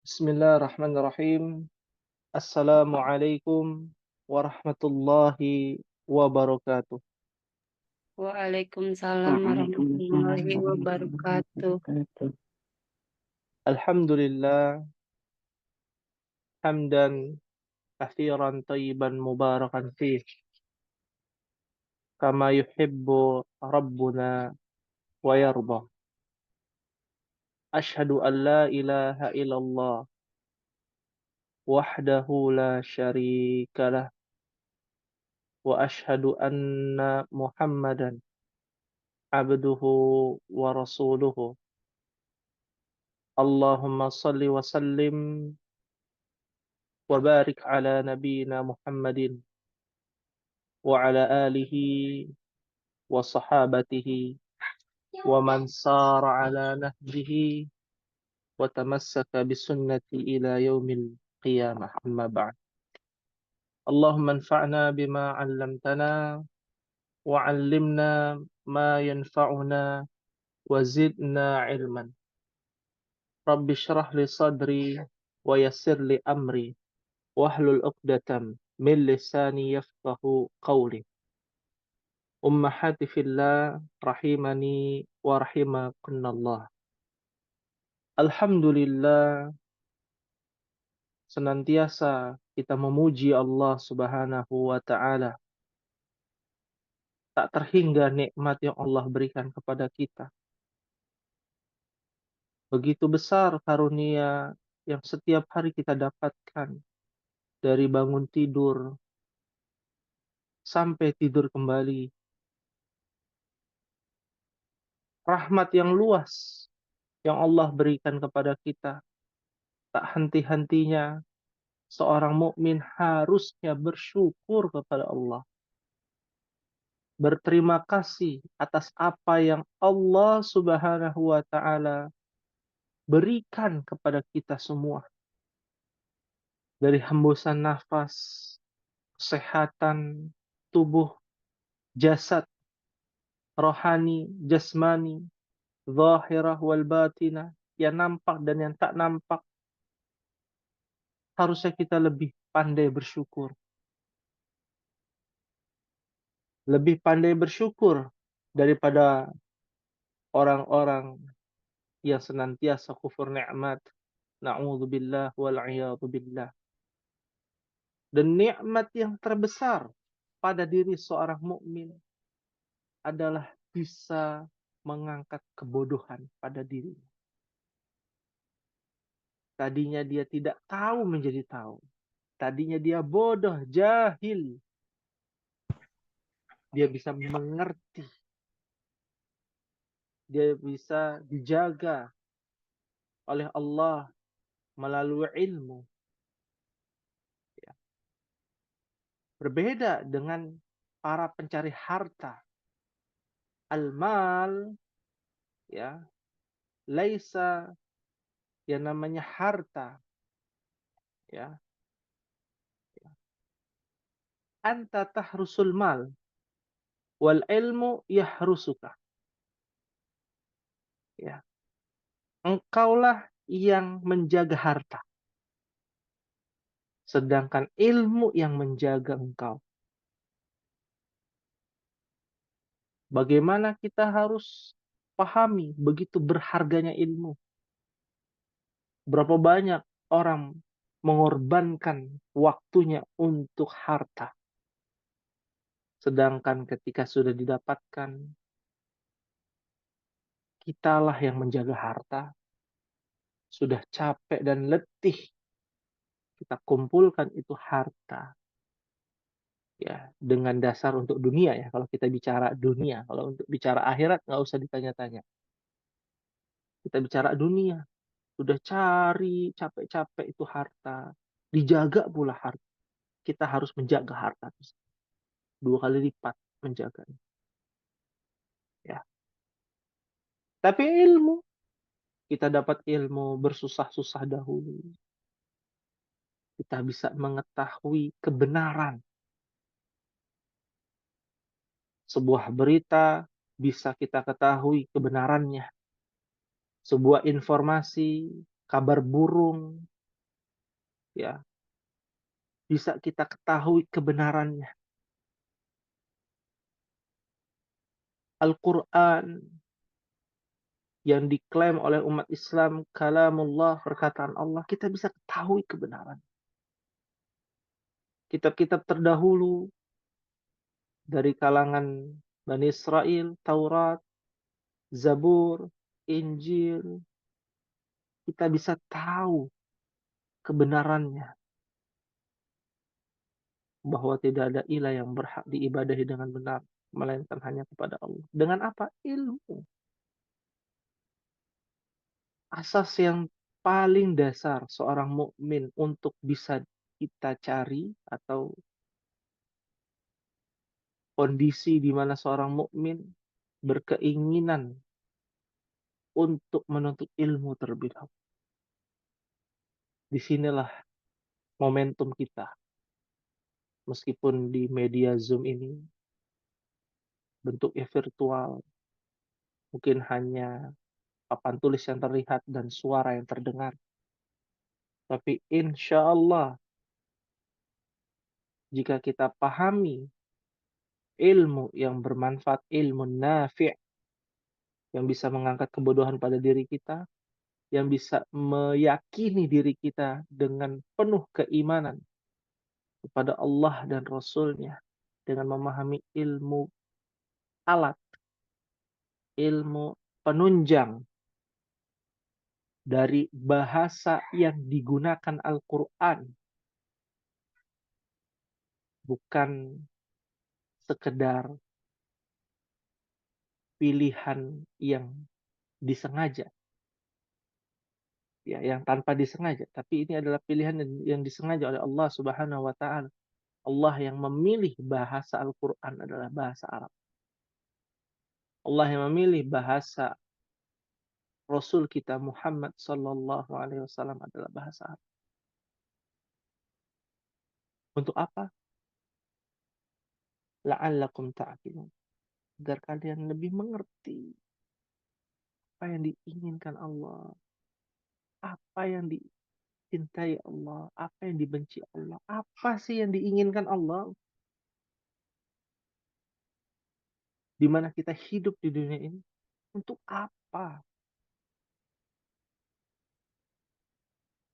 Bismillahirrahmanirrahim. Assalamualaikum warahmatullahi wabarakatuh. Waalaikumsalam warahmatullahi wabarakatuh. Alhamdulillah hamdan kathiran tayyiban mubarakan fih kama yuhibbu rabbuna wa yarda. Ashhadu an la ilaha illallah wahdahu la syarika lah wa ashhadu anna Muhammadan abduhu wa rasuluhu. Allahumma salli wa sallim wa barik ala nabiyyina Muhammadin wa ala alihi wa sahabatihi wa man sara ala nahjihi wa tamassaka bisunnati ila yaumil qiyamah, amma ba'd. Allahumma anfa'na bima 'allamtana wa 'allimna ma yanfa'una wa zidna 'ilman. Rabbi shrah li sadri wa yassir li amri wahlul 'uqdatam min lisani yafqahu qawli. Ummahati fillah rahimani wa rahimakunallah. Alhamdulillah, senantiasa kita memuji Allah Subhanahu wa taala. Tak terhingga nikmat yang Allah berikan kepada kita. Begitu besar karunia yang setiap hari kita dapatkan, dari bangun tidur sampai tidur kembali. Rahmat yang luas yang Allah berikan kepada kita, tak henti-hentinya seorang mukmin harusnya bersyukur kepada Allah. Berterima kasih atas apa yang Allah Subhanahu wa taala berikan kepada kita semua. Dari hembusan nafas, kesehatan tubuh, jasad, rohani, jasmani, zahirah wal batinah, yang nampak dan yang tak nampak. Harusnya kita lebih pandai bersyukur. Lebih pandai bersyukur daripada orang-orang yang senantiasa kufur nikmat. Na'udzubillah wal billah. Dan nikmat yang terbesar pada diri seorang mukmin adalah bisa mengangkat kebodohan pada dirinya. Tadinya dia tidak tahu menjadi tahu. Tadinya dia bodoh, jahil. Dia bisa mengerti. Dia bisa dijaga oleh Allah melalui ilmu. Ya. Berbeda dengan para pencari harta. Al-mal, ya, laisa, yang namanya harta, ya. Anta tahrusul mal wal ilmu yahrusuka. Ya. Engkaulah yang menjaga harta. Sedangkan ilmu yang menjaga engkau. Bagaimana kita harus pahami begitu berharganya ilmu. Berapa banyak orang mengorbankan waktunya untuk harta. Sedangkan ketika sudah didapatkan, kitalah yang menjaga harta. Sudah capek dan letih, kita kumpulkan itu harta. Ya, dengan dasar untuk dunia ya. Kalau kita bicara dunia, kalau untuk bicara akhirat nggak usah ditanya-tanya. Kita bicara dunia, sudah cari capek-capek itu harta, dijaga pula harta. Kita harus menjaga harta, 2 kali lipat menjaganya. Ya. Tapi ilmu, kita dapat ilmu bersusah-susah dahulu. Kita bisa mengetahui kebenaran. Sebuah berita bisa kita ketahui kebenarannya. Sebuah informasi, kabar burung, ya, bisa kita ketahui kebenarannya. Al-Quran yang diklaim oleh umat Islam, kalamullah, perkataan Allah, kita bisa ketahui kebenaran. Kitab-kitab terdahulu dari kalangan Bani Israel, Taurat, Zabur, Injil, kita bisa tahu kebenarannya, bahwa tidak ada ilah yang berhak diibadahi dengan benar, melainkan hanya kepada Allah. Dengan apa? Ilmu. Asas yang paling dasar seorang mukmin untuk bisa kita cari, atau kondisi di mana seorang mukmin berkeinginan untuk menuntut ilmu terlebih dahulu. Disinilah momentum kita. Meskipun di media Zoom ini bentuknya virtual, mungkin hanya papan tulis yang terlihat dan suara yang terdengar. Tapi insya Allah, jika kita pahami ilmu yang bermanfaat, ilmu nafi', yang bisa mengangkat kebodohan pada diri kita, yang bisa meyakini diri kita dengan penuh keimanan kepada Allah dan Rasul-Nya, dengan memahami ilmu alat, ilmu penunjang dari bahasa yang digunakan Al-Quran, bukan sekedar pilihan yang disengaja, ya, yang tanpa disengaja, tapi ini adalah pilihan yang disengaja oleh Allah Subhanahu wa taala. Allah yang memilih bahasa Al-Quran adalah bahasa Arab. Allah yang memilih bahasa Rasul kita Muhammad sallallahu alaihi wasallam adalah bahasa Arab. Untuk apa? La'allakum ta'qilun. Agar kalian lebih mengerti apa yang diinginkan Allah, apa yang dicintai Allah, apa yang dibenci Allah, apa sih yang diinginkan Allah, di mana kita hidup di dunia ini, untuk apa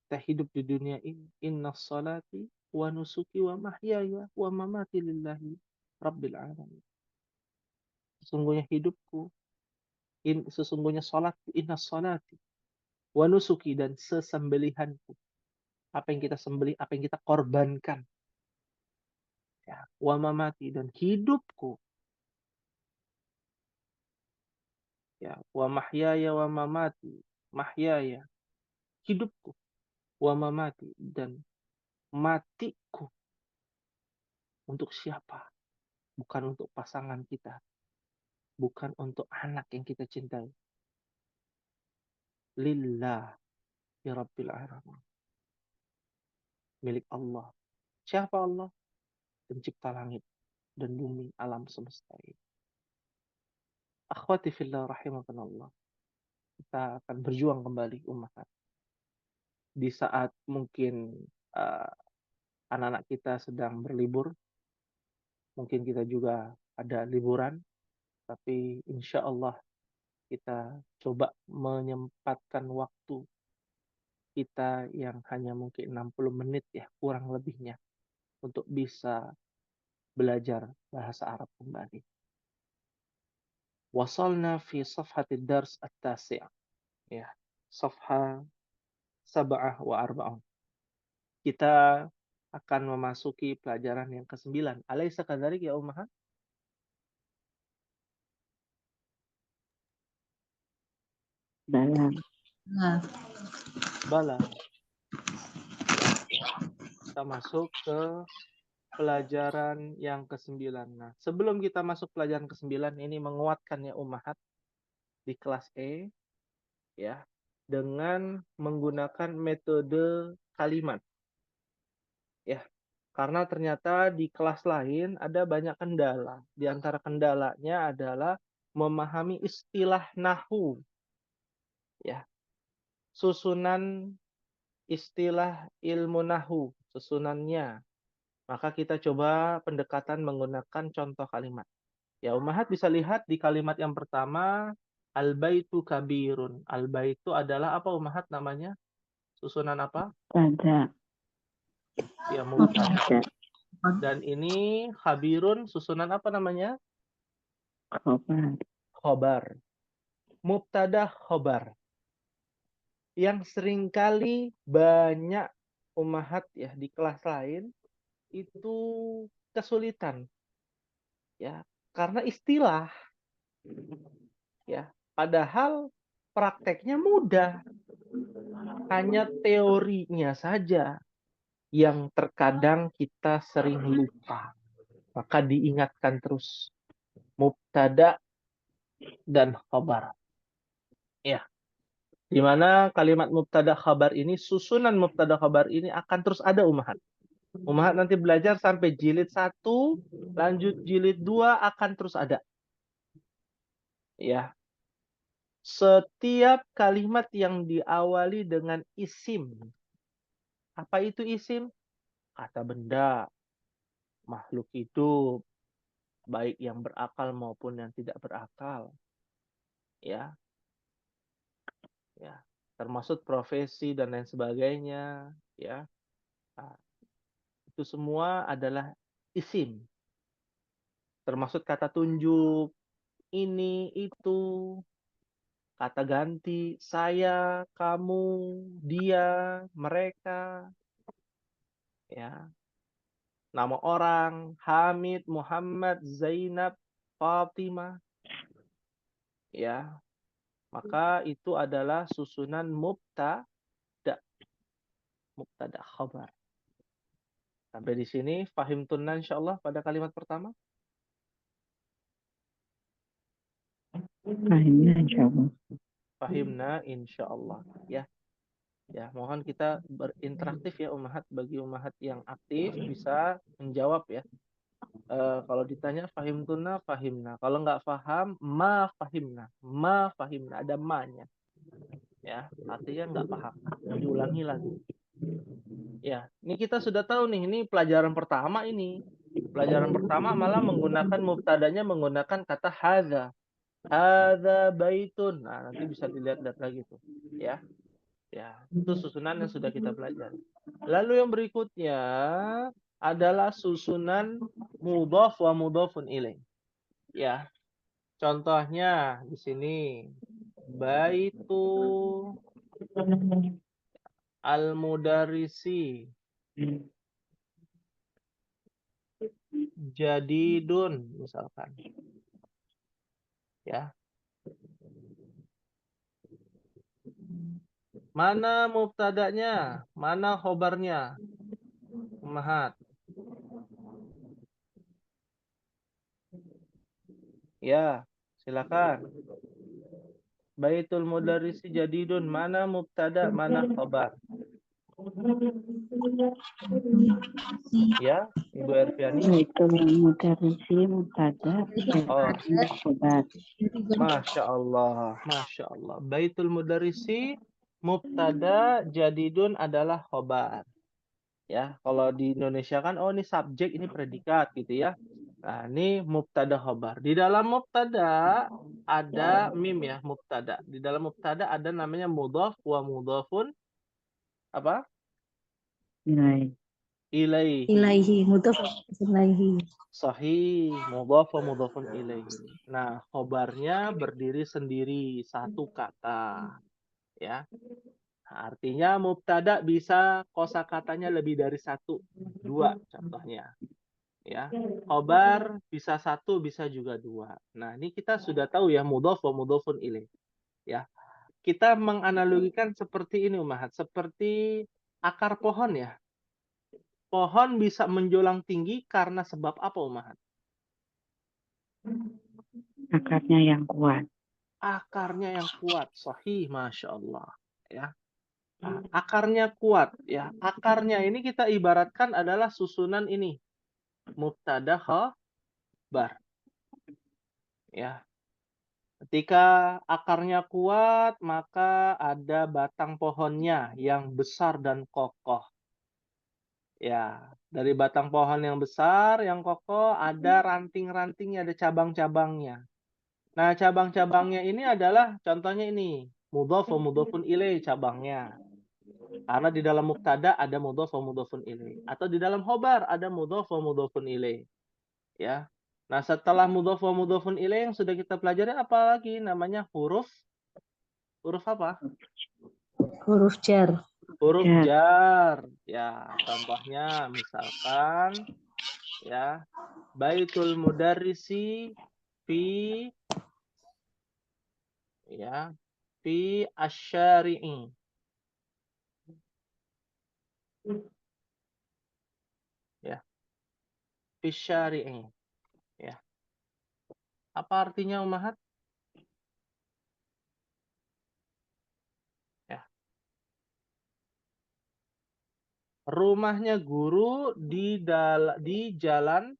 kita hidup di dunia ini. Inna salati wa nusuki wa mahyaya wa mamati lillahi rabbil alamin. Sesungguhnya hidupku, sesungguhnya salatku, inna salati wa nusuki, dan sesembelihanku, apa yang kita sembelih, apa yang kita korbankan, ya, wa mamati, dan hidupku, ya, wa mahyaya wa mamati, mahyaya, hidupku, wa mamati, dan matiku. Untuk siapa? Bukan untuk pasangan kita, bukan untuk anak yang kita cintai. Lillahi rabbil alamin. Milik Allah. Siapa Allah? Pencipta langit dan bumi, alam semesta ini. Akhwati fillah rahimakumullah. Kita akan berjuang kembali umat. Di saat mungkin uh, anak-anak kita sedang berlibur, mungkin kita juga ada liburan, tapi insya Allah kita coba menyempatkan waktu kita yang hanya mungkin 60 menit, ya, kurang lebihnya, untuk bisa belajar bahasa Arab kembali. Wasalna fi safhatid dars at-tasi', ya, safha sab'ah wa arba'un. Kita akan memasuki pelajaran yang ke-9. Alaysa kadzalik ya ummahat? Nah, Bala. Ya, kita masuk ke pelajaran yang ke-9. Nah, sebelum kita masuk pelajaran ke-9 ini, menguatkan ya ummahat di kelas E, ya, dengan menggunakan metode kalimat, ya. Karena ternyata di kelas lain ada banyak kendala. Di antara kendalanya adalah memahami istilah nahwu, ya. Susunan istilah ilmu nahu, susunannya. Maka kita coba pendekatan menggunakan contoh kalimat. Ya, Ummahat bisa lihat di kalimat yang pertama, al-baitu kabirun. Al-baitu adalah apa, Ummahat, namanya? Susunan apa? Mubtada. Ya, mubtada. Mubtada. Dan ini khabirun, susunan apa namanya? Khobar. Khobar. Mubtada khobar. Yang seringkali banyak Ummahat ya di kelas lain itu kesulitan. Ya, karena istilah ya. Padahal prakteknya mudah. Hanya teorinya saja yang terkadang kita sering lupa. Maka diingatkan terus. Mubtada dan khabar. Ya. Di mana kalimat mubtada khabar ini, susunan mubtada khabar ini akan terus ada, Ummahat. Ummahat nanti belajar sampai jilid 1, lanjut jilid 2 akan terus ada. Ya. Setiap kalimat yang diawali dengan isim. Apa itu isim? Kata benda, makhluk hidup, baik yang berakal maupun yang tidak berakal. Ya. Ya. Termasuk profesi dan lain sebagainya, ya. Nah, itu semua adalah isim. Termasuk kata tunjuk, ini, itu, kata ganti, saya, kamu, dia, mereka, ya. Nama orang, Hamid, Muhammad, Zainab, Fatimah, ya. Maka itu adalah susunan mubtada, mubtada khabar. Sampai di sini fahim tunna insyaallah pada kalimat pertama. Fahimna insyaallah. Fahimna insyaallah, ya. Ya, mohon kita berinteraktif ya Ummahat. Bagi Ummahat yang aktif bisa menjawab ya. Kalau ditanya fahim tuna, fahimna. Kalau nggak paham, ma fahimna. Ma fahimna, ada ma-nya. Ya, artinya nggak paham. Diulangi lagi. Ya, ini kita sudah tahu nih, ini pelajaran pertama ini. Pelajaran pertama malah menggunakan mubtadanya menggunakan kata hadza. Hadza baitun. Nah, nanti bisa dilihat-lihat lagi tuh, ya. Ya, itu susunan yang sudah kita pelajari. Lalu yang berikutnya adalah susunan mudhaf wa mudhafun ilaih. Ya. Contohnya di sini baitu al-mudarrisi jadidun misalkan. Ya. Mana mubtadanya? Mana khobarnya? Ummahat. Ya, silakan. Baitul mudarrisi jadidun, mana mubtada, mana khobar? Ya, Ibu Erviani. Baitul mudarrisi mubtada, Oh, khobar. Masya Allah, Masya Allah. Baitul mudarrisi mubtada jadidun adalah khobar. Ya, kalau di Indonesia kan, oh ini subjek, ini predikat gitu ya. Nah, ini mubtada khobar. Di dalam mubtada ada mim ya, mubtada. Di dalam mubtada ada namanya mudhaf wa mudhafun apa? Nilai. Ilaihi. Ilaihi, mudhaf ilaihi. Sahih, mudhaf wa mudhafun ilaihi. Nah, khobarnya berdiri sendiri, satu kata. Ya. Artinya mubtada bisa kosakatanya lebih dari satu, dua contohnya. Ya, khobar bisa satu, bisa juga dua. Nah, ini kita sudah tahu ya mudhaf wa mudhafun ilaih. Ya, kita menganalogikan seperti ini Ummahat, seperti akar pohon ya. Pohon bisa menjulang tinggi karena sebab apa Ummahat? Akarnya yang kuat. Akarnya yang kuat. Sahih, Masya Allah. Ya. Nah, akarnya kuat ya. Akarnya ini kita ibaratkan adalah susunan ini. Mubtada khobar. Ya. Ketika akarnya kuat, maka ada batang pohonnya yang besar dan kokoh. Ya, dari batang pohon yang besar, yang kokoh, ada ranting-rantingnya, ada cabang-cabangnya. Nah, cabang-cabangnya ini adalah contohnya ini, mudhof wa mudhofun ilaih cabangnya. Karena di dalam mubtada ada mudhof wa mudhofun ilaih. Atau di dalam khobar ada mudhof wa mudhofun ilaih. Ya. Nah, setelah mudhof wa mudhofun ilaih yang sudah kita pelajari apa lagi? Namanya huruf apa? Huruf jar. Huruf Jar. jar. Ya, contohnya misalkan ya, Baitul Mudarrisi fi ya, fi asyari'i. Ya, fi syari'i. Ya. Apa artinya Ummahat? Ya. Rumahnya guru di jalan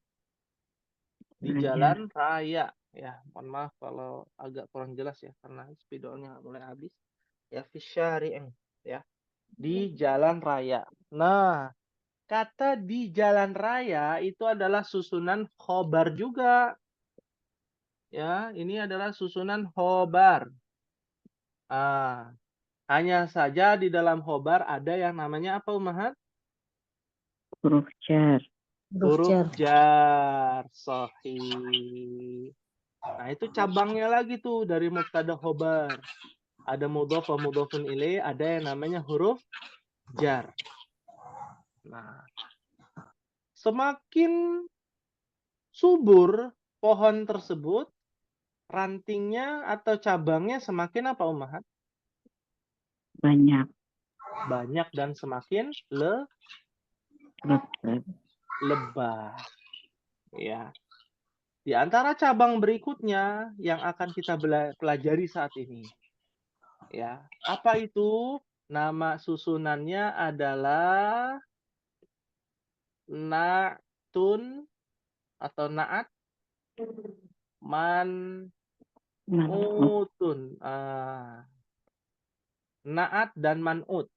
Raya. raya. Ya, mohon maaf kalau agak kurang jelas ya karena spidolnya mulai habis. Ya, fi syari'i. Ya, di jalan raya. Nah, kata di jalan raya itu adalah susunan khobar juga. Ya, ini adalah susunan khobar. Ah, hanya saja di dalam khobar ada yang namanya apa Ummahat? Huruf jar. Huruf Huruf jar. jar. Sahih. Nah, itu cabangnya lagi tuh dari mubtada khobar. Ada mudhof wa mudhofun ilaih, ada yang namanya huruf jar. Nah, semakin subur pohon tersebut, rantingnya atau cabangnya semakin apa Ummahat? Banyak. Banyak dan semakin Lebat. lebar. Ya. Di antara cabang berikutnya yang akan kita pelajari saat ini. Ya, apa itu? Nama susunannya adalah na'tun atau na'at man'utun. Manut. Na'at dan man'ut.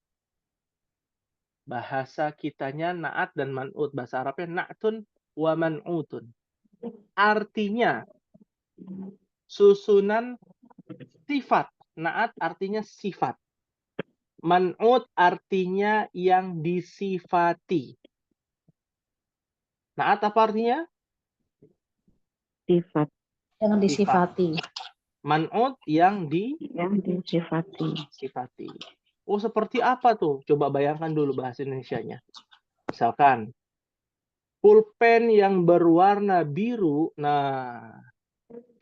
Bahasa kitanya na'at dan man'ut. Bahasa Arabnya na'tun wa man'utun. Artinya susunan sifat. Na'at artinya sifat. Man'ut artinya yang disifati. Na'at apa artinya? Sifat. Yang disifati. Man'ut yang Yang disifati. disifati. Oh, seperti apa tuh? Coba bayangkan dulu bahasa Indonesianya. Misalkan, pulpen yang berwarna biru. Nah,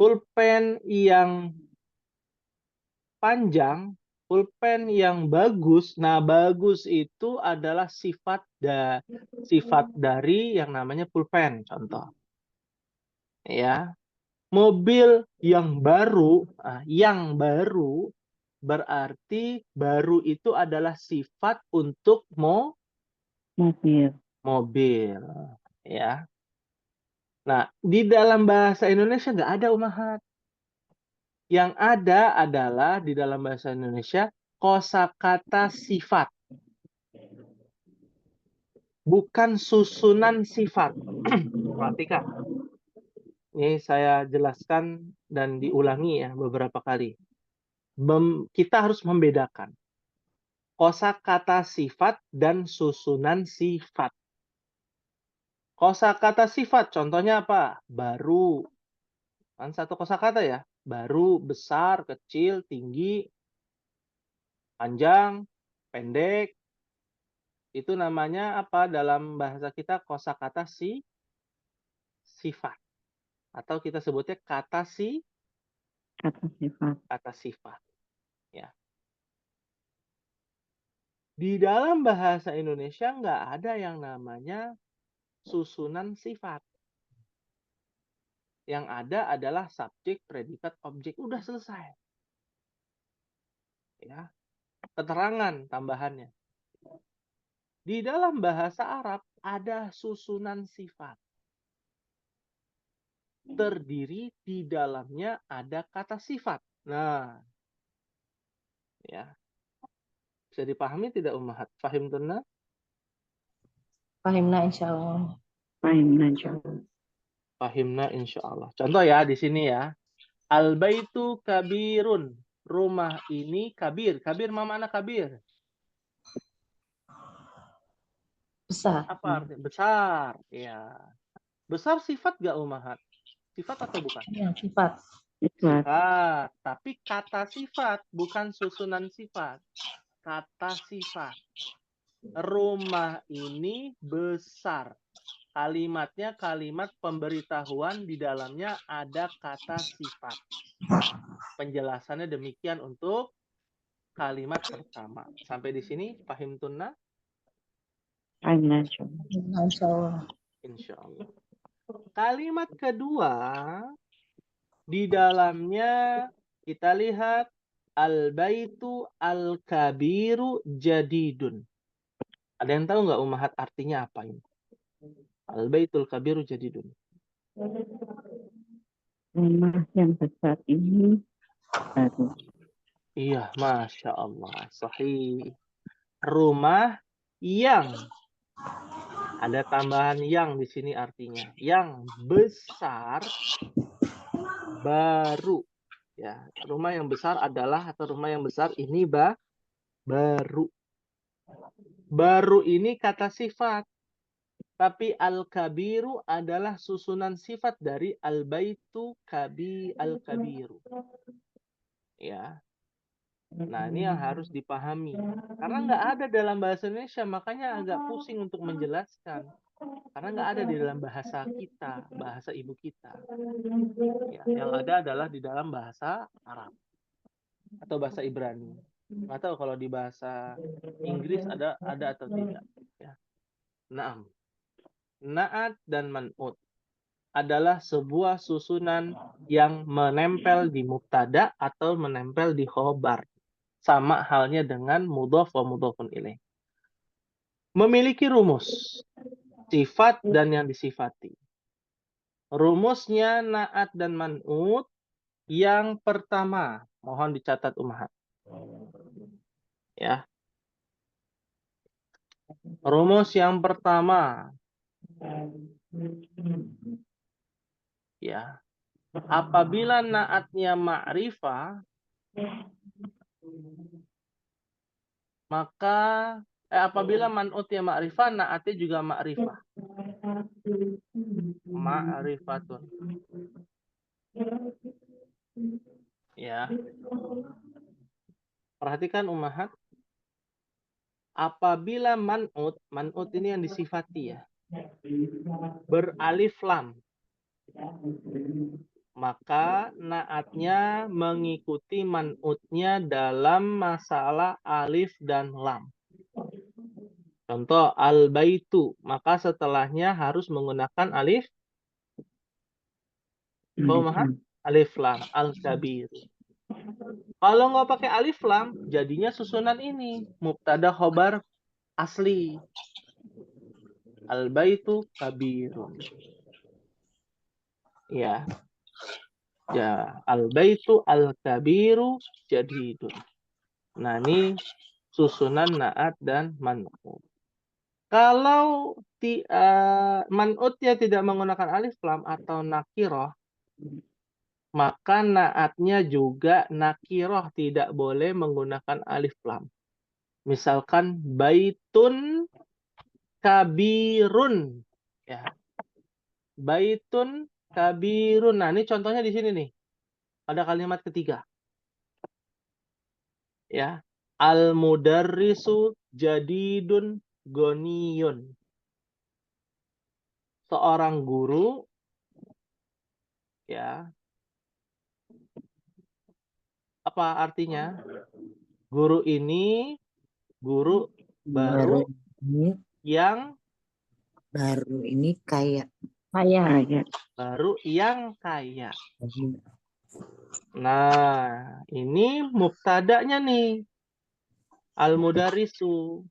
pulpen yang panjang, pulpen yang bagus. Nah, bagus itu adalah sifat dari yang namanya pulpen. Contoh. Ya, mobil yang baru berarti baru itu adalah sifat untuk Mobil. mobil. Ya. Nah, di dalam bahasa Indonesia nggak ada Ummahat. Yang ada adalah di dalam bahasa Indonesia kosakata sifat. Bukan susunan sifat. Perhatikan. Ini saya jelaskan dan diulangi ya beberapa kali. Kita harus membedakan kosakata sifat dan susunan sifat. Kosakata sifat contohnya apa? Baru. Kan satu kosakata ya. Baru, besar, kecil, tinggi, panjang, pendek. Itu namanya apa dalam bahasa kita kosakata sifat. Atau kita sebutnya Kata sifat. kata sifat. Ya. Di dalam bahasa Indonesia nggak ada yang namanya susunan sifat. Yang ada adalah subjek, predikat, objek. Udah selesai. Ya. Keterangan tambahannya. Di dalam bahasa Arab ada susunan sifat. terdiri di dalamnya ada kata sifat. Nah, ya. Bisa dipahami tidak Ummahat? Fahim tunna? Fahimna insyaallah. Fahimna insyaallah. Fahimna insyaallah. Contoh ya di sini ya. Al-baitu kabirun. Rumah ini kabir. Kabir ma makna kabir? Besar. Apa artinya? Besar. Ya. Besar sifat gak Ummahat? Sifat atau bukan? Ya, sifat. Sifat. Sifat. Tapi kata sifat, bukan susunan sifat. Kata sifat. Rumah ini besar. Kalimatnya kalimat pemberitahuan, di dalamnya ada kata sifat. Penjelasannya demikian untuk kalimat pertama. Sampai di sini pahim tunna? Fahimna insyaallah. Fahimna insyaallah. Insyaallah. Kalimat kedua, di dalamnya kita lihat al-baitu al-kabiru jadidun. Ada yang tahu nggak Ummahat artinya apa ini? Al-baitul kabiru jadidun. Rumah yang besar ini baru. Iya, Masya Allah. Sahih. Rumah yang. Ada tambahan yang di sini artinya. Yang besar baru. Ya, rumah yang besar adalah, atau rumah yang besar ini baru. Baru ini kata sifat. Tapi al-kabiru adalah susunan sifat dari al-baitu al-kabiru. Ya. Nah, ini yang harus dipahami. Karena nggak ada dalam bahasa Indonesia, makanya agak pusing untuk menjelaskan. Karena nggak ada di dalam bahasa kita, bahasa ibu kita. Ya, yang ada adalah di dalam bahasa Arab atau bahasa Ibrani. Nggak tahu kalau di bahasa Inggris ada atau tidak. Ya. Naam. Na'at dan man'ut adalah sebuah susunan yang menempel di mubtada atau menempel di khobar. Sama halnya dengan mudhaf wa mudhafun ilaih. Memiliki rumus, sifat dan yang disifati. Rumusnya na'at dan man'ut yang pertama, mohon dicatat Ummahat. Ya. Rumus yang pertama, ya. Apabila na'atnya ma'rifah, maka apabila man'utnya ma'rifah, na'atnya juga ma'rifah. Ma'rifatun. Ya. Perhatikan Ummahat. Apabila man'ut ini yang disifati ya, beralif lam, maka na'atnya mengikuti man'utnya dalam masalah alif dan lam. Contoh, al-baitu, maka setelahnya harus menggunakan alif, alif lam, al-kabiru. Kalau nggak pakai alif lam, jadinya susunan ini, mubtada khobar asli. Al-baitu kabirun. Ya. Ya, al-baitu al-kabiru jadidun. Nah, ini susunan na'at dan man'ut. Kalau man'utnya tidak menggunakan alif lam atau nakiroh, maka na'atnya juga nakiroh, tidak boleh menggunakan alif lam. Misalkan baitun kabirun. Ya. Baitun kabirun. Nah, ini contohnya di sini nih. Ada kalimat ketiga. Ya. Al-mudarrisu jadidun goniyun. Seorang guru, ya. Apa artinya? Guru ini guru baru yang Kaya. Baru yang kaya. Nah, ini mubtada'nya nih. Al-mudarrisu.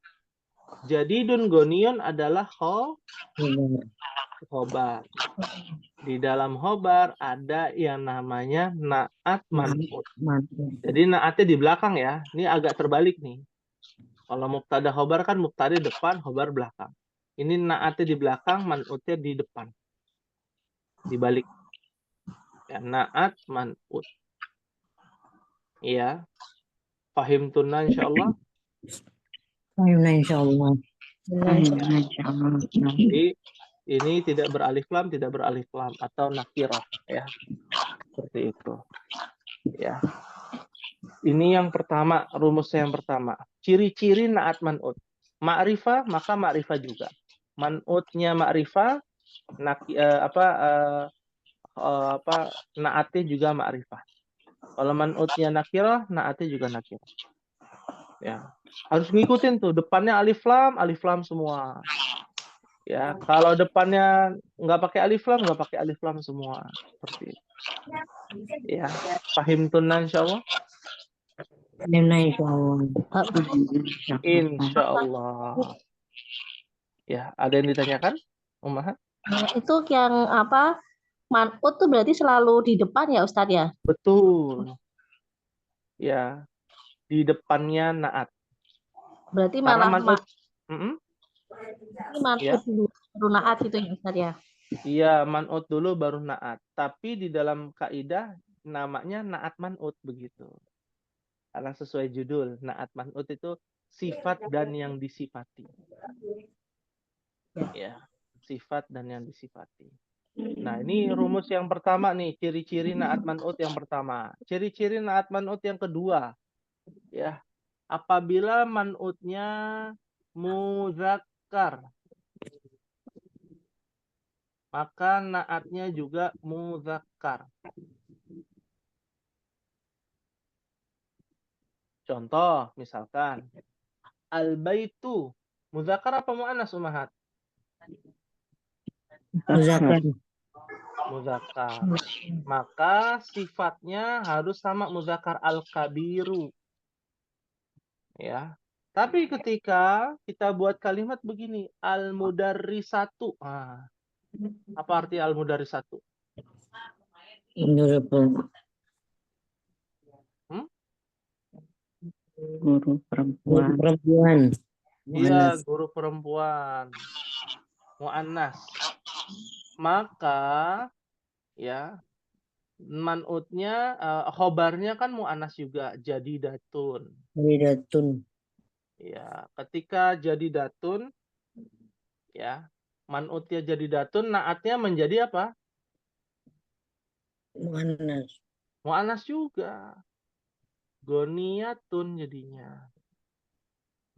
Jadidun goniyun adalah khobar. Di dalam khobar ada yang namanya naat man'ut. Jadi naatnya di belakang ya. Ini agak terbalik nih. Kalau mubtada khobar kan mubtada depan, khobar belakang. Ini naatnya di belakang, man'utnya di depan. Dibalik. Ya, naat man'ut. Iya. Fahim tunna insyaallah. Insyaallah. Insyaallah. Jadi ini tidak beralif lam, tidak beralif lam atau nakirah ya. Seperti itu. Ya. Ini yang pertama, rumus yang pertama. Ciri-ciri naat man'ut. Ma'rifah, maka ma'rifah juga. Man'utnya ma'rifah, naatnya juga ma'rifah. Kalau man'utnya nakirah, naatnya juga nakirah. Ya. Harus ngikutin tuh, depannya alif lam semua. Ya, kalau depannya nggak pakai alif lam semua. Seperti itu. Ya, fahim tunna insyaallah. Insyaallah. Ya, ada yang ditanyakan, Ummahat? Itu yang apa? Man'ut tuh berarti selalu di depan ya Ustadz ya? Betul. Ya, di depannya naat. Berarti Karena malah man'ut, ini man'ut ya. dulu baru naat gitu ya Ustadz ya? Iya, man'ut dulu baru naat. Tapi di dalam kaidah namanya naat man'ut begitu. Karena sesuai judul, naat man'ut itu sifat dan yang disifati. Ya, sifat dan yang disifati. Nah, ini rumus yang pertama nih, ciri-ciri naat man'ut yang pertama. Ciri-ciri naat man'ut yang kedua, ya, apabila man'utnya muzakkar, maka naatnya juga muzakkar. Contoh, misalkan, al-baitu, muzakkar apa mu'annas Ummahat? Muzakkar. Maka sifatnya harus sama muzakkar al-kabiru. Ya. Tapi ketika kita buat kalimat begini, al-mudarrisatu. Apa arti al-mudarrisatu? Guru perempuan. Dia guru perempuan. Mu'annas. Maka ya man'utnya khobarnya kan mu'annas juga, jadi datun. Ya, ketika jadi datun ya, man'utnya jadi datun, naatnya menjadi apa? Mu'annas juga. Goniyatun jadinya.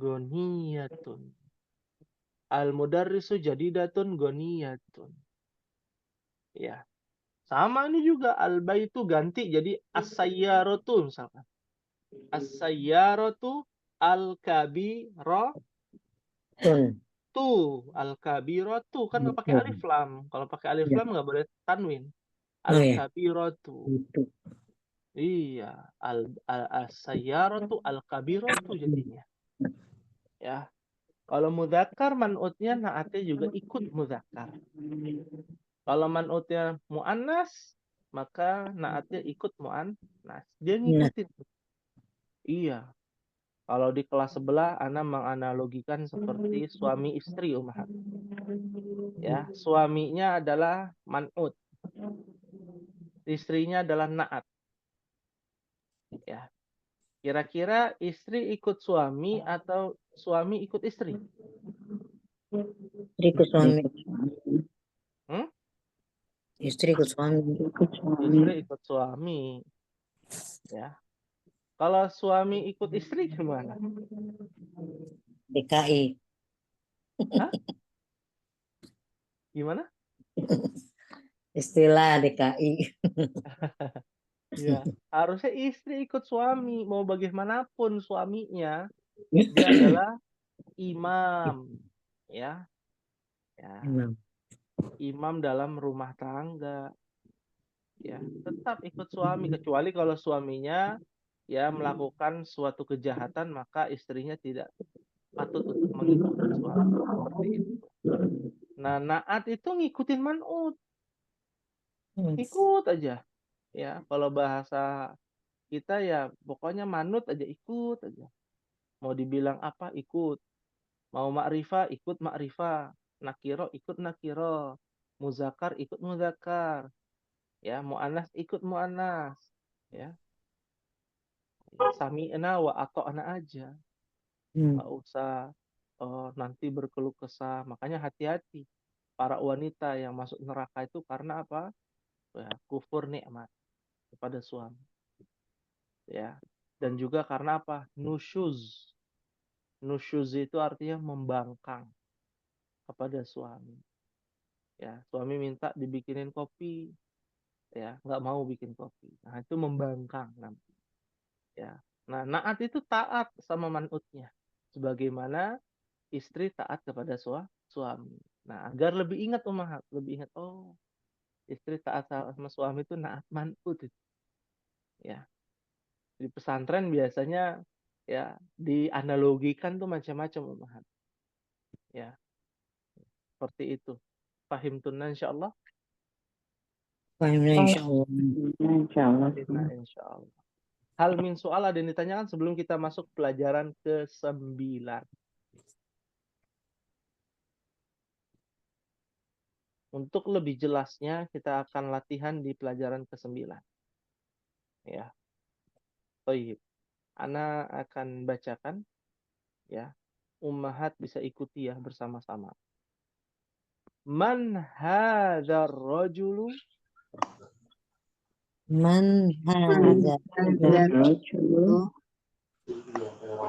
Goniyatun. Al-mudarrisu jadidatun goniyatun. Ya. Sama ini juga al-baitu ganti jadi as-sayyaratu misalkan. As-sayyaratu al-kabiratu. Al-kabiratu kan nggak pakai alif lam. Kalau pakai alif lam nggak boleh tanwin. Al-kabiratu. Iya, as-sayyaratu al-kabiratu jadinya. Ya. Kalau mudzakkar man'utnya naatnya juga ikut mudzakkar. Kalau man'utnya mu'annas, maka naatnya ikut mu'annas. Dia ngikutin. Iya. Kalau di kelas sebelah, Ana menganalogikan seperti suami istri, Ummahat. Ya, suaminya adalah man'ut. Istrinya adalah naat. Ya. Kira-kira istri ikut suami atau suami ikut istri? Istri ikut suami. Istri ikut suami. Ya. Kalau suami ikut istri gimana? DKI. Hah? Gimana? Istilah DKI. Ya, harusnya istri ikut suami. Mau bagaimanapun suaminya, dia adalah imam. Ya. Ya. Imam dalam rumah tangga. Ya, tetap ikut suami kecuali kalau suaminya ya melakukan suatu kejahatan, maka istrinya tidak patut untuk mengikuti suami seperti itu. Nah, naat itu ngikutin man'ut. Ikut aja. Ya, kalau bahasa kita ya pokoknya manut aja, ikut aja. Mau dibilang apa, ikut. Mau ma'rifah, ikut ma'rifah. Nakiro, ikut nakiro. Muzakar, ikut muzakar. Ya, mu'anas, ikut mu'anas. Ya. Sami'na wa ato'na aja. Nggak usah nanti berkeluh kesah. Makanya hati-hati. Para wanita yang masuk neraka itu karena apa? Ya, kufur nikmat kepada suami. Ya. Dan juga karena apa? Nusyuz. Nusyuz itu artinya membangkang kepada suami. Ya, suami minta dibikinin kopi, ya nggak mau bikin kopi. Nah, itu membangkang nanti. Ya. Nah, naat itu taat sama manutnya. Sebagaimana istri taat kepada suami. Nah, agar lebih ingat ummahat, lebih ingat, oh, istri taat sama suami itu naat manut itu. Ya. Di pesantren biasanya ya dianalogikan tuh macam-macam ummahat. Ya. Seperti itu. Fahim tunna insyaallah. Fahimna insyaallah. Fahimna insyaallah. Hal min soal ada yang ditanyakan sebelum kita masuk pelajaran ke-9. Untuk lebih jelasnya kita akan latihan di pelajaran ke-9. Ya. Baik. Ana akan bacakan ya. Ummahat bisa ikuti ya bersama-sama. Man hadzal rajulu? Man hadzal rajulu?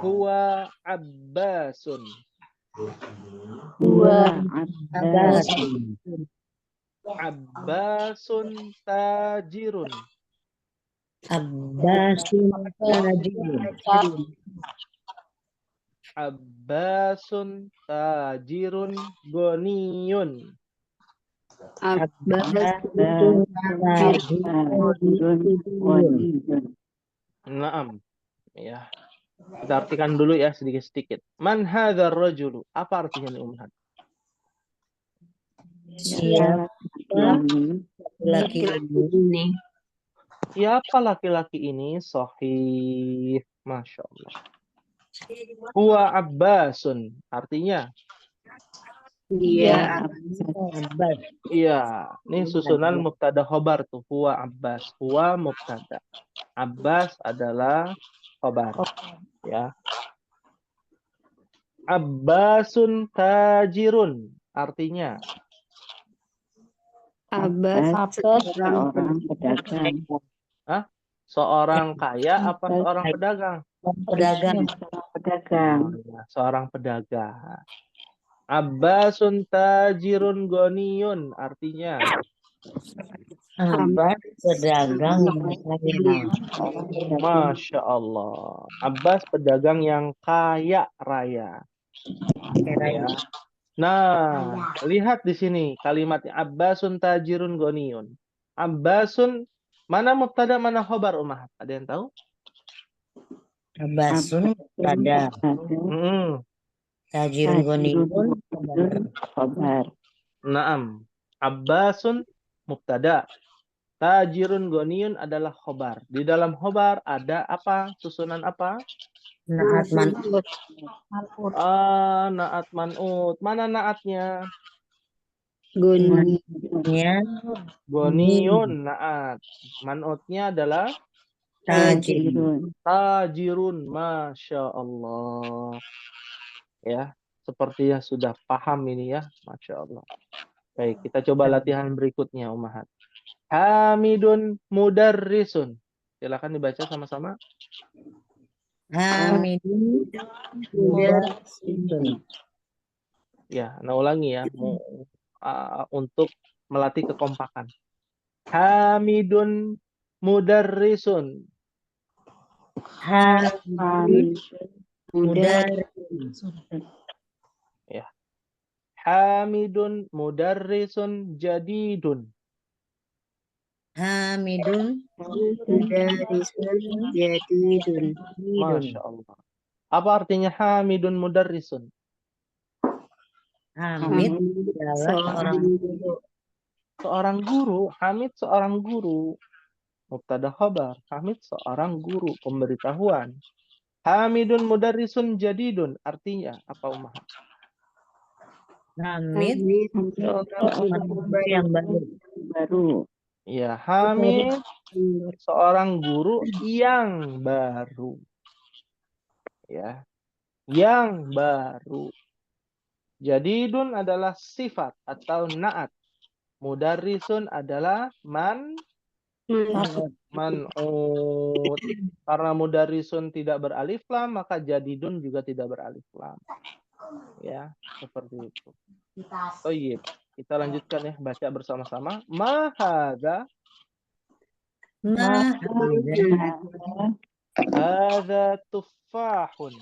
Huwa Abbasun. Huwa Abbasun. Abbasun tajirun. Abbasun tajirun. Abbasun tajirun goniyun. Abbasun tajirun. Naam. Ya. Kita artikan dulu ya sedikit-sedikit. Man hadzal rajulu? Apa artinya nih ummahat? Siapa laki-laki ini? Siapa laki-laki ini? Sahih. Masya Allah. Huwa Abbasun. Artinya? Dia Abbas. Iya. Ini susunan mubtada khobar tuh. Huwa Abbas. Huwa mubtada. Abbas adalah khobar. Ya. Abbasun tajirun. Artinya? Abbas Seorang pedagang. Hah? Seorang kaya apa seorang pedagang? Pedagang. Oh, ya, seorang pedagang. Abbasun tajirun goniyun. Artinya? Abbas pedagang yang kaya. Masya Allah. Abbas pedagang yang kaya raya. Ya. Nah, lihat di sini kalimatnya Abbasun tajirun goniyun. Abbasun, mana mubtada mana khobar ummahat? Ada yang tahu? Abbasun pada tajirun goniyun khobar. Naam. Abbasun mubtada. Tajirun goniyun adalah khobar. Di dalam khobar ada apa? Susunan apa? Naat man'ut. Naat man'ut. Mana naatnya? Goniyun naat. Man'utnya adalah tajirun. Masya Allah. Ya, sepertinya sudah paham ini ya. Masya Allah. Baik, kita coba latihan berikutnya ummahat. Hamidun mudarrisun. Silakan dibaca sama-sama. Hamidun mudarrisun. Ya, nah ulangi ya. Untuk melatih kekompakan. Hamidun mudarrisun. Hamidun mudarrisun. Ya. Hamidun mudarrisun jadidun. Hamidun mudarrisun jadidun. Masya Allah. Apa artinya Hamidun mudarrisun? Hamid adalah seorang guru. Seorang guru, Hamid seorang guru. Mubtada khabar, Hamid seorang guru, pemberitahuan. Hamidun mudarrisun jadidun, artinya apa Ummahat? Hamid seorang guru yang baru. Ya, Hamid seorang guru yang baru. Ya, yang baru. Jadidun adalah sifat atau naat. Mudarrisun adalah man'ut. Karena mudarrisun tidak beralif lam, maka jadidun juga tidak beralif lam. Ya, seperti itu. Toyib. Kita lanjutkan ya, baca bersama-sama. Mahadha. Hadha tuffahun.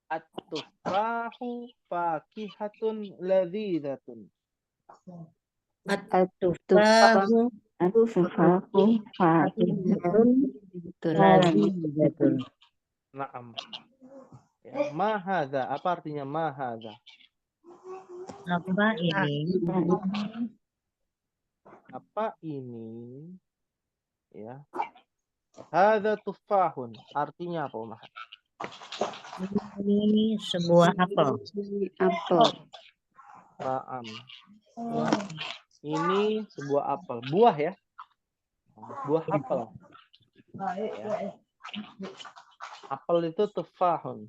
At-tuffahu fakihatun ladhidatun. At-tufahu Naam. Ya, mahadha. Apa artinya mahadha? Apa ini? Apa ini? Ya. Hadha tuffahun. Artinya apa, Ummahat? Ini sebuah apel. Naam. Ya. Ini sebuah apel. Buah ya. Buah apel. Ya. Apel itu tufahun.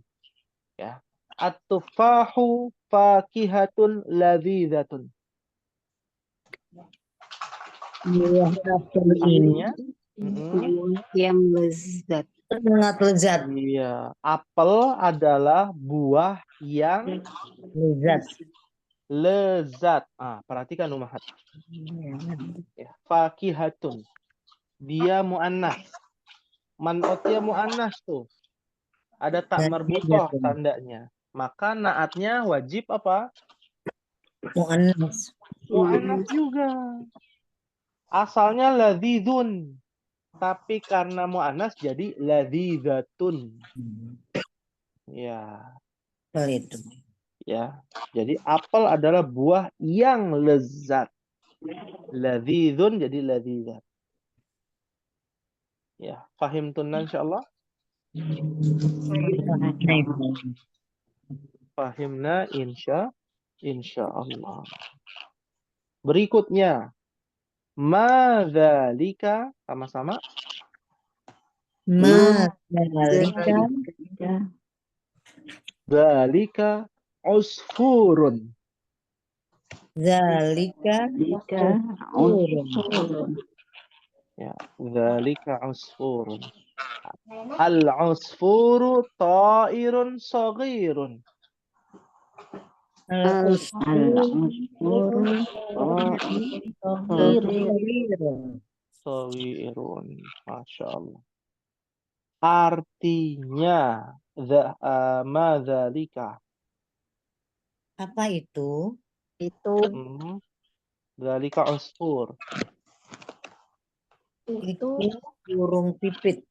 Ya. At-tufahu fakihatun ladhidatun. Buah apel ini yang lezat. sangat lezat. Iya, apel adalah buah yang Lezat. lezat. Perhatikan Ummahat. Ya, fakihatun. Dia mu'annas. Man'utnya mu'annas tuh. Ada tak marbutoh tandanya. Maka naatnya wajib apa? Mu'annas. Mu'annas juga. Asalnya ladhidun. Tapi karena mu'annas jadi ladhidatun. Ya. Apel itu. Ya. Jadi apel adalah buah yang lezat. Ladhidun jadi ladhidat. Ya. Fahimtunna insyaallah? Fahimna insyaallah. Berikutnya. Madzalika sama-sama. Madzalika Dzalika usfurun. Zalika Ya, dzalika usfurun. Al-usfuru ta'irun saghirun. Saghirun. Masya Allah. Artinya madzalika. Apa itu? Dzalika usfur. Itu burung pipit.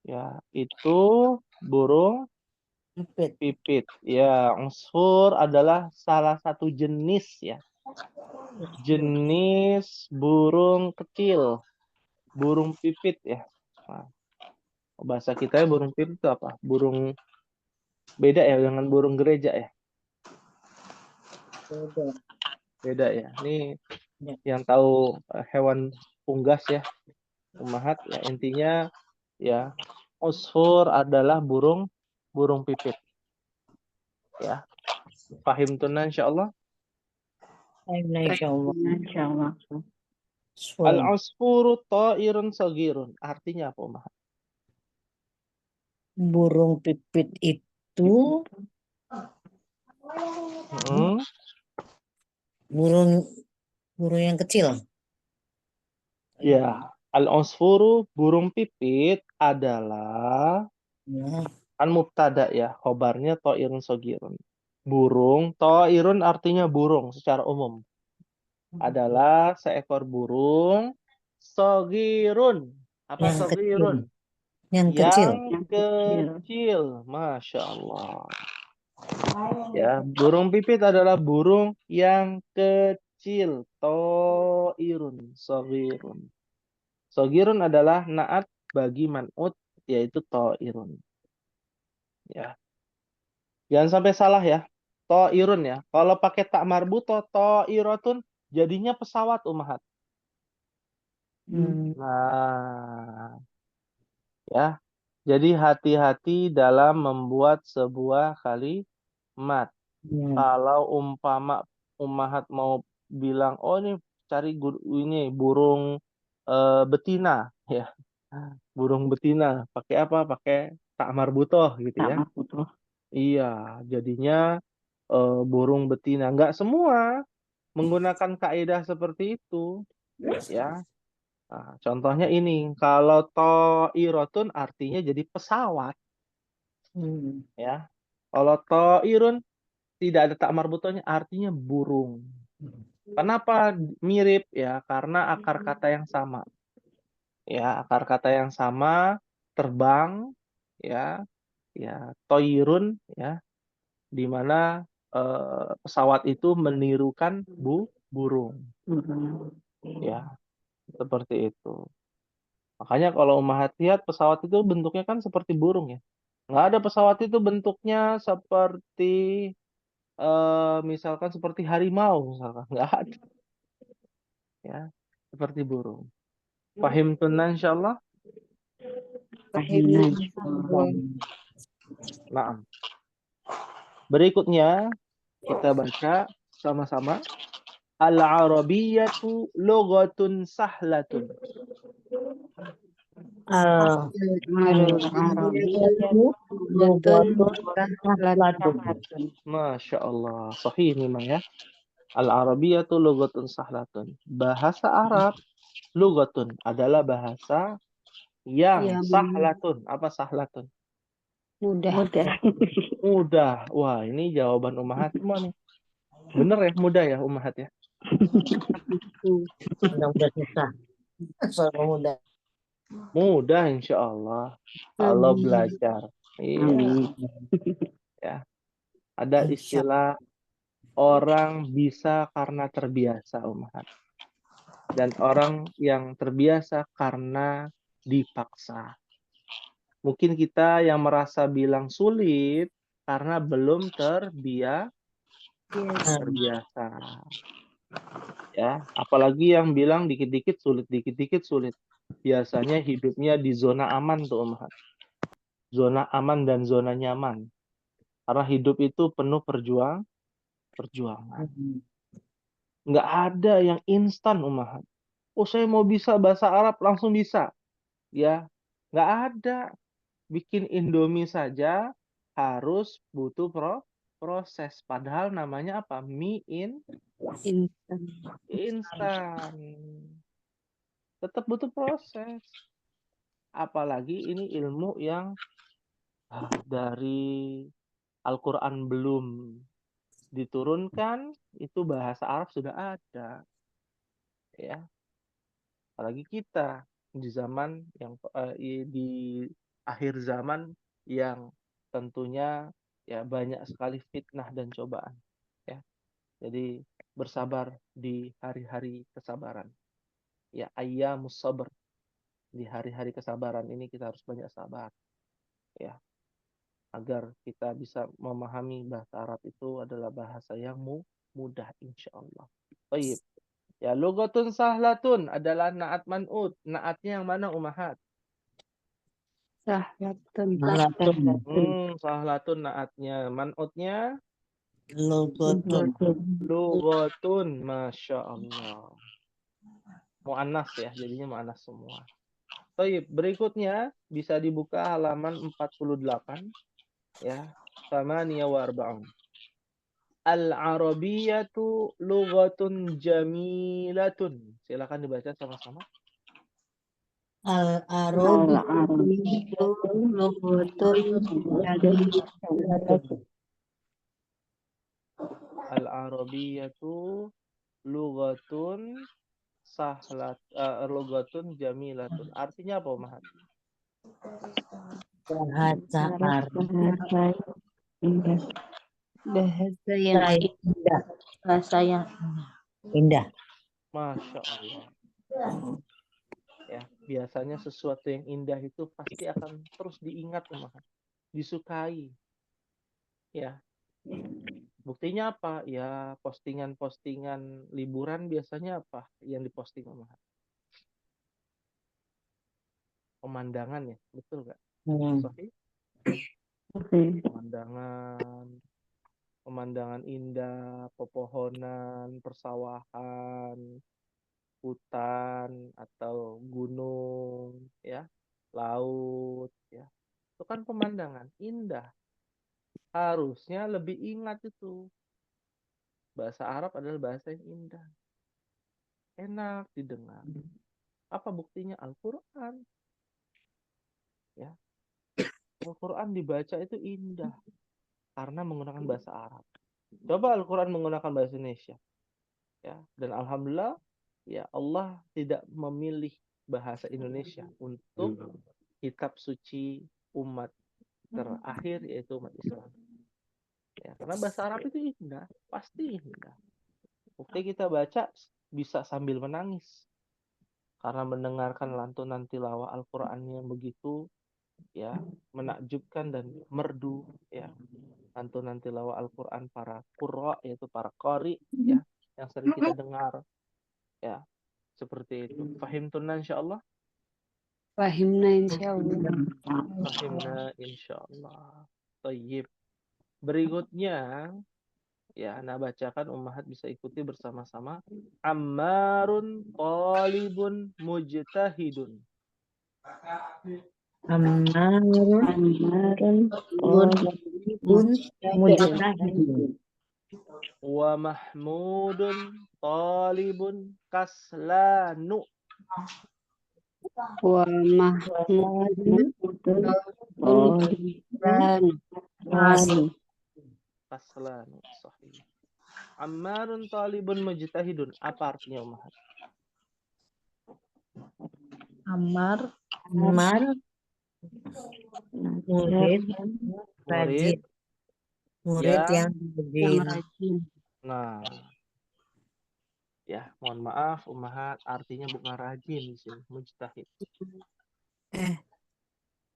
Ya, itu burung pipit. Ya, usfur adalah salah satu jenis ya. Jenis burung kecil. Burung pipit ya. Nah, bahasa kita ya burung pipit itu apa? Burung beda ya dengan burung gereja ya. Beda ya. Ini yang tahu hewan unggas ya. Ummahat ya, intinya ya usfur adalah burung pipit. Ya. Fahimtunna insyaallah? Insyaallah. Al-usfuru ta'irun saghirun. Artinya apa, Ummahat? Burung pipit itu burung yang kecil. Ya, al-usfuru burung pipit adalah mubtada ya, khobarnya ta'irun saghirun. Burung, ta'irun artinya burung secara umum. Adalah seekor burung saghirun. Apa saghirun? Yang kecil. Yang kecil. kecil. Masya Allah. Ya, burung pipit adalah burung yang kecil. Toirun, sogirun. Sogirun adalah naat bagi man'ut, yaitu toirun. Ya, jangan sampai salah ya. Toirun ya. Kalau pakai tak marbuto, toirotun, jadinya pesawat ummahat. Hmm. Nah, ya. Jadi hati-hati dalam membuat sebuah kalimat. Ya. Kalau umpama ummahat mau bilang, oh ini cari ini burung betina, ya, burung betina, pakai apa? Pakai tak marbutoh gitu Tak ya. butuh. Iya, jadinya burung betina. Nggak semua menggunakan kaidah seperti itu, ya. Nah, contohnya ini, kalau toirotun artinya jadi pesawat, Hmm. ya. Kalau toirun tidak ada tak marbutohnya, artinya burung. Kenapa mirip ya? Karena akar kata yang sama. Ya, akar kata yang sama, terbang, ya, ya, toirun, ya, di mana pesawat itu menirukan burung, ya, seperti itu. Makanya kalau ummahat lihat pesawat itu bentuknya kan seperti burung ya. Nggak ada pesawat itu bentuknya seperti misalkan seperti harimau, misalkan nggak ada, ya, seperti burung. Pahim tunan insyaallah. Pahimnya. Nah, berikutnya kita baca sama-sama. Al-Arabiyyatu lughatun sahlatun. Al-Arabiyyatu Lughatun sahlatun. Masya Allah. Sahih memang ya. Al-Arabiyyatu lughatun sahlatun. Bahasa Arab lughatun adalah bahasa yang Yang sahlatun. Apa sahlatun? mudah. Mudah. Wah, ini jawaban ummahat semua nih. Bener ya, mudah ya ummahat ya. Mudah susah. Soal mudah. Mudah insya Allah. Kalau Amin. belajar. Iya, Amin. ya. Ada istilah orang bisa karena terbiasa ummahat. Dan orang yang terbiasa karena dipaksa. Mungkin kita yang merasa bilang sulit karena belum terbiasa. Ya, apalagi yang bilang dikit-dikit sulit, dikit-dikit sulit. Biasanya hidupnya di zona aman tuh ummahat. Zona aman dan zona nyaman. Karena hidup itu penuh perjuangan. Nggak ada yang instan ummahat. Oh, saya mau bisa bahasa Arab langsung bisa. Ya, nggak ada. Bikin Indomie saja harus butuh proses. Padahal namanya apa? Mie instan. Tetap butuh proses. Apalagi ini ilmu yang dari Al-Quran belum diturunkan, itu bahasa Arab sudah ada. Ya, apalagi kita di zaman yang di akhir zaman yang tentunya ya banyak sekali fitnah dan cobaan, ya. Jadi bersabar di hari-hari kesabaran, ya, ayyamus sabr. Di hari-hari kesabaran ini kita harus banyak sabar, ya, agar kita bisa memahami bahasa Arab itu adalah bahasa yang mudah insyaallah. Baik. Ya, lughatun sahlatun adalah naat man'ut. Naatnya yang mana ummahat? Sahlatun. Sahlatun naatnya. Man'utnya Lughatun. lughatun. Masya Allah. Mu'annas ya, jadinya mu'annas semua. Baik, berikutnya bisa dibuka halaman 48 ya. Thamaniya wa arba'un. Al-Arabiyyatu lughatun jamilatun. Silakan dibaca sama-sama. Al-Arabiyyatu Al-Arabiyyatu lughatun lughatun jamilatun. Artinya apa, Mahat? Bahasa Arab Bahasa yang indah. Bahasa yang Indah. Masya Allah. Ya, biasanya sesuatu yang indah itu pasti akan terus diingat, Ummahat. Disukai. Ya, buktinya apa? Ya, postingan-postingan liburan biasanya apa yang diposting, Ummahat? Pemandangan ya, betul nggak? Sahih? Pemandangan indah, pepohonan, persawahan, hutan atau gunung, ya, laut, ya. Itu kan pemandangan indah. Harusnya lebih ingat itu. Bahasa Arab adalah bahasa yang indah. Enak didengar. Apa buktinya? Al-Quran. Ya. Al-Quran dibaca itu indah. Karena menggunakan bahasa Arab. Coba Al-Quran menggunakan bahasa Indonesia. Ya. Dan Alhamdulillah, ya Allah tidak memilih bahasa Indonesia untuk kitab suci umat terakhir, yaitu umat Islam. Ya, karena bahasa Arab itu indah. Pasti indah. Bukti kita baca bisa sambil menangis. Karena mendengarkan lantunan tilawah Al-Quran yang begitu ya menakjubkan dan merdu, ya, lantunan tilawah Al-Quran para qurra, yaitu para qari, ya, yang sering kita dengar, ya, seperti itu. Fahimtunna insyaallah. Fahimna insyaallah. Fahimna insyaallah. Tayyib. Berikutnya, ya, Anda bacakan, Ummahat bisa ikuti bersama-sama. Ammarun talibun mujtahidun. Ammarun talibun mujtahidun. Wa mahmudun talibun kaslanu. Wa mahmudun talibun Kaslanu. Sahih. Ammarun talibun mujtahidun. Apa artinya, Ummahat? Ammar, Ammar murid rajin. Murid Murid yang yang rajin. rajin. Nah, ya, mohon maaf, Ummahat, artinya bukan rajin di sini, mujtahid.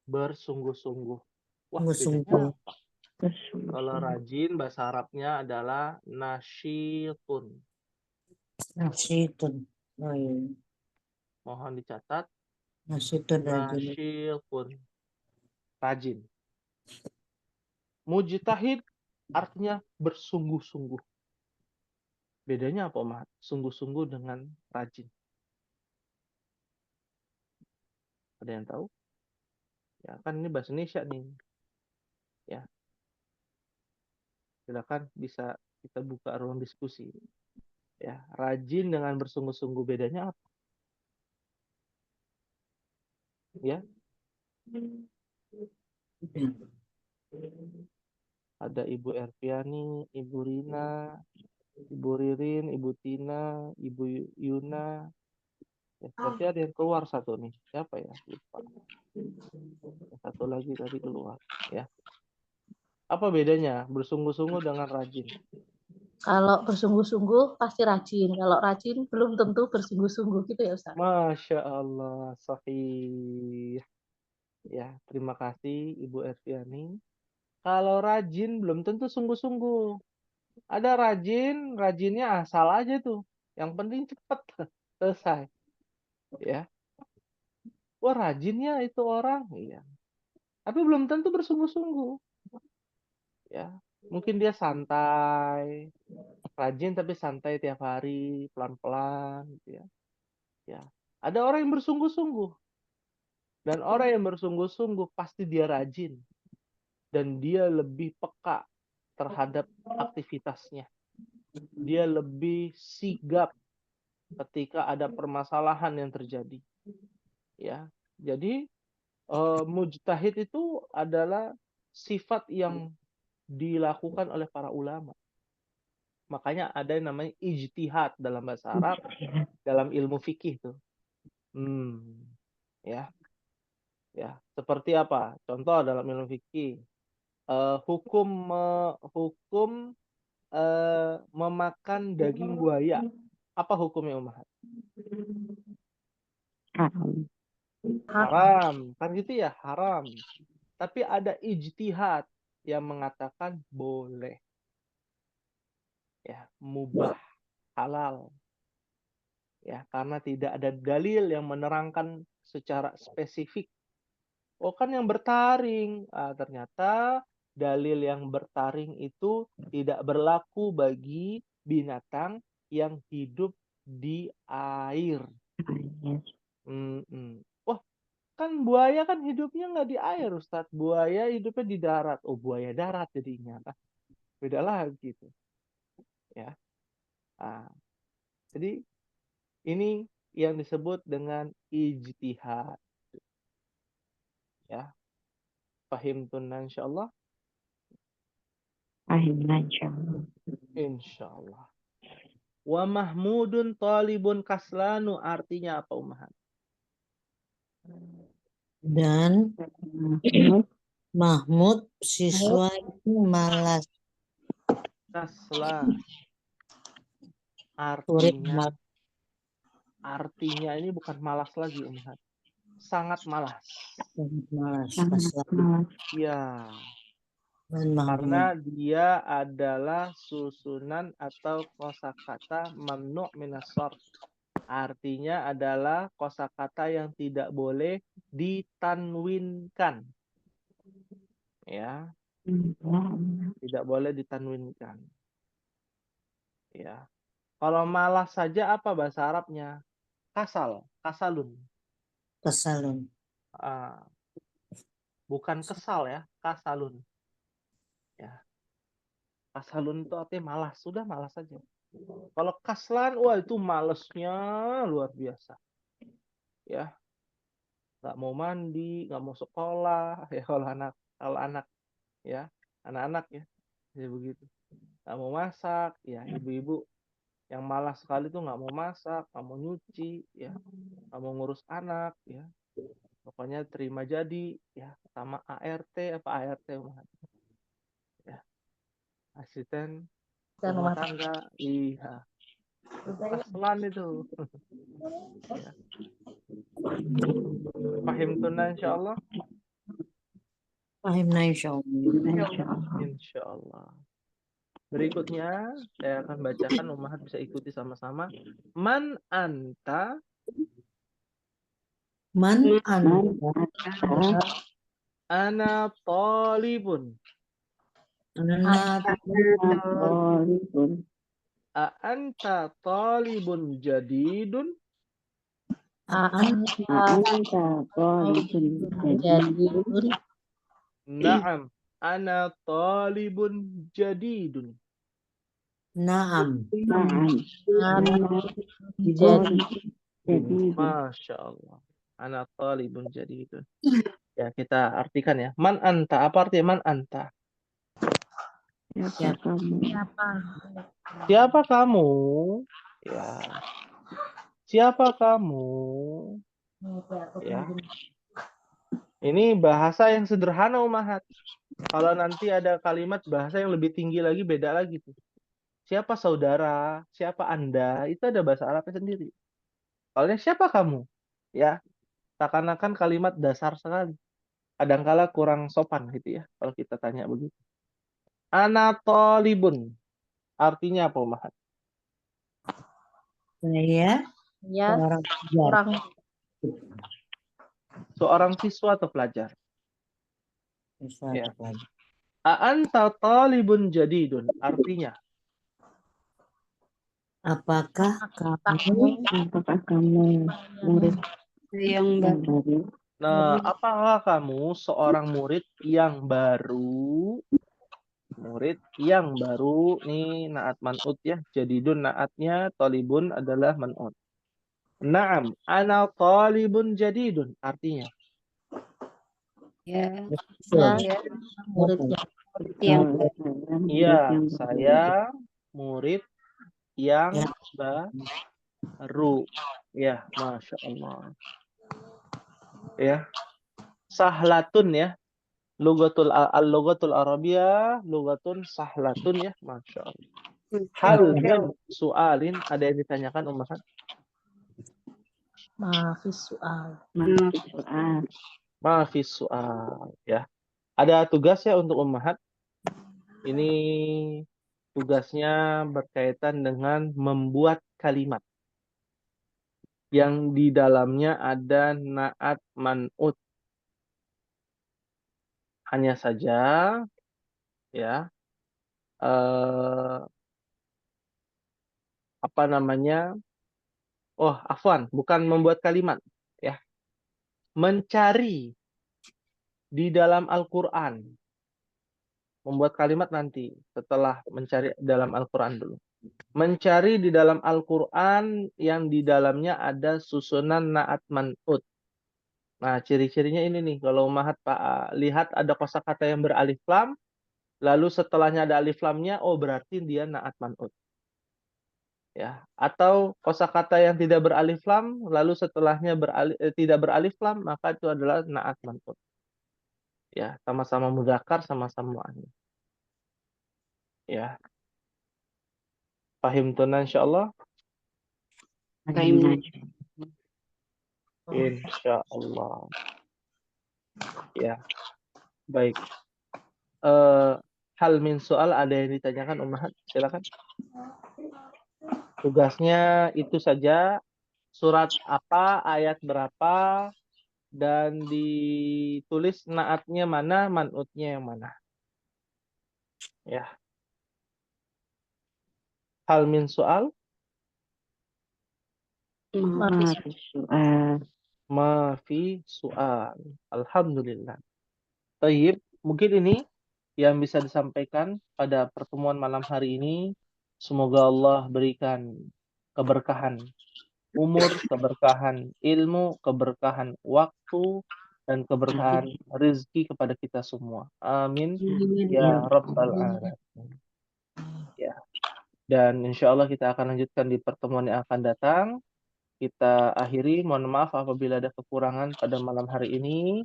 Bersungguh-sungguh. Wah, bedanya Sungguh-sungguh. apa? Kalau rajin bahasa Arabnya adalah nasyitun. Nasyitun. Oh, iya. Mohon dicatat, Nasyitun rajin. nasyitun. Rajin. Mujtahid artinya bersungguh-sungguh. Bedanya apa, Ummahat? Sungguh-sungguh dengan rajin. Ada yang tahu? Ya, kan ini bahasa Indonesia nih. Ya. Silakan bisa kita buka ruang diskusi. Ya, rajin dengan bersungguh-sungguh bedanya apa? Ya. Ada Ibu Erviani, Ibu Rina, Ibu Ririn, Ibu Tina, Ibu Yuna. Ya, berarti ada yang keluar satu nih. Siapa ya? Lupa. Satu lagi tadi keluar. Ya. Apa bedanya bersungguh-sungguh dengan rajin? kalau bersungguh-sungguh pasti rajin. Kalau rajin belum tentu bersungguh-sungguh gitu ya Ustaz. Masya Allah, sahih. Ya, terima kasih Ibu Erviani. Kalau rajin belum tentu sungguh-sungguh. Ada rajinnya asal aja tuh. Yang penting cepet selesai. Ya. Wah, rajinnya itu orang, iya. Tapi belum tentu bersungguh-sungguh. Ya. Mungkin dia santai, rajin tapi santai tiap hari, pelan-pelan gitu ya. Ya. Ada orang yang bersungguh-sungguh. Dan orang yang bersungguh-sungguh pasti dia rajin. Dan dia lebih peka terhadap aktivitasnya. Dia lebih sigap ketika ada permasalahan yang terjadi. Ya. Jadi mujtahid itu adalah sifat yang dilakukan oleh para ulama. Makanya ada yang namanya ijtihad dalam bahasa Arab, dalam ilmu fikih tuh. Ya. Ya, seperti apa? Contoh dalam ilmu fikih, hukum memakan daging buaya. Apa hukumnya Ummahat? Haram. Haram, kan gitu ya, haram. Tapi ada ijtihad yang mengatakan boleh. Ya, mubah, halal. Ya, karena tidak ada dalil yang menerangkan secara spesifik. Oh kan yang bertaring. Ternyata dalil yang bertaring itu tidak berlaku bagi binatang yang hidup di air. Wah, kan buaya kan hidupnya nggak di air, Ustadz. Buaya hidupnya di darat. Oh, buaya darat jadinya. Beda lagi gitu. Ya. Jadi ini yang disebut dengan ijtihad. Ya. Fahimtunna insyaallah. Fahimna insyaallah. Insyaallah. Wa mahmudun talibun kaslanu, artinya apa Ummahat? Dan Mahmud siswa itu malas. Kaslan. Murid Artinya ini bukan malas lagi Ummahat. Sangat malas. malas. Sangat Kaslan. malas. Ya. Dan Mahmud. Karena dia adalah susunan atau kosakata mamnu' minas sharf. Artinya adalah kosakata yang tidak boleh ditanwinkan. Ya. Tidak boleh ditanwinkan. Ya. Kalau malas saja apa bahasa Arabnya? Kasal, kasalun. Kasalun. Bukan kesal ya, kasalun. Ya. Kasalun itu artinya malas, sudah malas saja. Kalau kaslan, wah itu malesnya luar biasa. Ya, nggak mau mandi, nggak mau sekolah, ya kalau anak, ya, anak-anak ya, jadi begitu. Nggak mau masak, ya ibu-ibu yang malas sekali tuh nggak mau masak, nggak mau nyuci, ya, nggak mau ngurus anak, ya. Pokoknya terima jadi, ya, sama ART apa ART, ya, asisten rumah tangga, iya. Kaslan itu. Ya. Fahimtunna insyaallah. Fahimna insyaallah. Insyaallah. Berikutnya saya akan bacakan, Ummahat bisa ikuti sama-sama. Man anta. Man anta. Ana talibun. Ana talibun. A anta talibun jadidun. Anta talibun jadidun. Naam, ana talibun jadidun. Naam. Masya Allah. Ana talibun jadidun. Ya, kita artikan ya. Man anta, apa artinya man anta? Siapa kamu? Ya. Siapa kamu? Ya. Ini bahasa yang sederhana Ummahat. Kalau nanti ada kalimat bahasa yang lebih tinggi lagi, beda lagi tuh. Siapa saudara? Siapa Anda? Itu ada bahasa Arabnya sendiri. Kalau siapa kamu? Ya, seakan-akan kalimat dasar sekali. Kadangkala kurang sopan gitu ya, kalau kita tanya begitu. Ana talibun. Artinya apa Ummahat? Saya Seorang siswa atau pelajar. Ya. Anta talibun jadidun. Artinya, apakah kamu murid yang baru? nah, apakah kamu seorang murid yang baru? Murid yang baru, nih naat man'ut ya. Jadidun naatnya, talibun adalah man'ut. Naam, ana talibun jadidun. Artinya, Ya, murid yang iya, saya murid yang baru. Ya, Masya Allah. Ya, sahlatun ya. Lughatul Arabiyah, lughatun sahlatun ya, Masya Allah. Hal min su'alin, ada yang ditanyakan Ummahat? Maafis soal. Maafis su'al ya. Ada tugas ya untuk Ummahat. Ini tugasnya berkaitan dengan membuat kalimat yang di dalamnya ada na'at man'ut. Hanya saja ya apa namanya? Oh, afwan, bukan membuat kalimat ya. Mencari di dalam Al-Qur'an. Membuat kalimat nanti setelah mencari dalam Al-Qur'an dulu. Mencari di dalam Al-Qur'an yang di dalamnya ada susunan na'at man'ut. Nah, ciri-cirinya ini nih, kalau Ummahat lihat ada kosakata yang beralif lam, lalu setelahnya ada alif lamnya, oh berarti dia na'at man'ut. Ya, atau kosakata yang tidak beralif lam, lalu setelahnya tidak beralif lam, maka itu adalah na'at man'ut. Ya, sama-sama mudzakkar, sama-sama muannas. Ya. Pahim tunan insyaallah? Insyaallah. Ya. Baik. Hal min soal ada yang ditanyakan Ummahat? Silakan. Tugasnya itu saja, surat apa, ayat berapa, dan ditulis naatnya mana, man'utnya yang mana. Ya. Hal min soal? Ma fi su'al. Alhamdulillah. Tayyib, mungkin ini yang bisa disampaikan pada pertemuan malam hari ini. Semoga Allah berikan keberkahan umur, keberkahan ilmu, keberkahan waktu, dan keberkahan rezeki kepada kita semua. Amin. Ya Rabbal Alamin. Ya. Dan insya Allah kita akan lanjutkan di pertemuan yang akan datang. Kita akhiri, mohon maaf apabila ada kekurangan pada malam hari ini.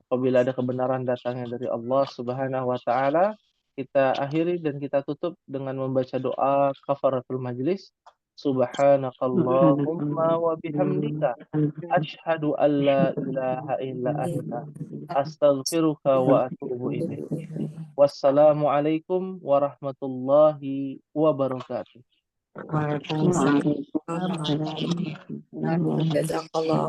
Apabila ada kebenaran datangnya dari Allah Subhanahu wa taala, kita akhiri dan kita tutup dengan membaca doa kafaratul majlis. Subhanakallahumma wa bihamdika asyhadu an la ilaha illa anta astaghfiruka wa atubu ilaik. Wassalamualaikum warahmatullahi wabarakatuh. Waalaikumsalam. Jazakallah.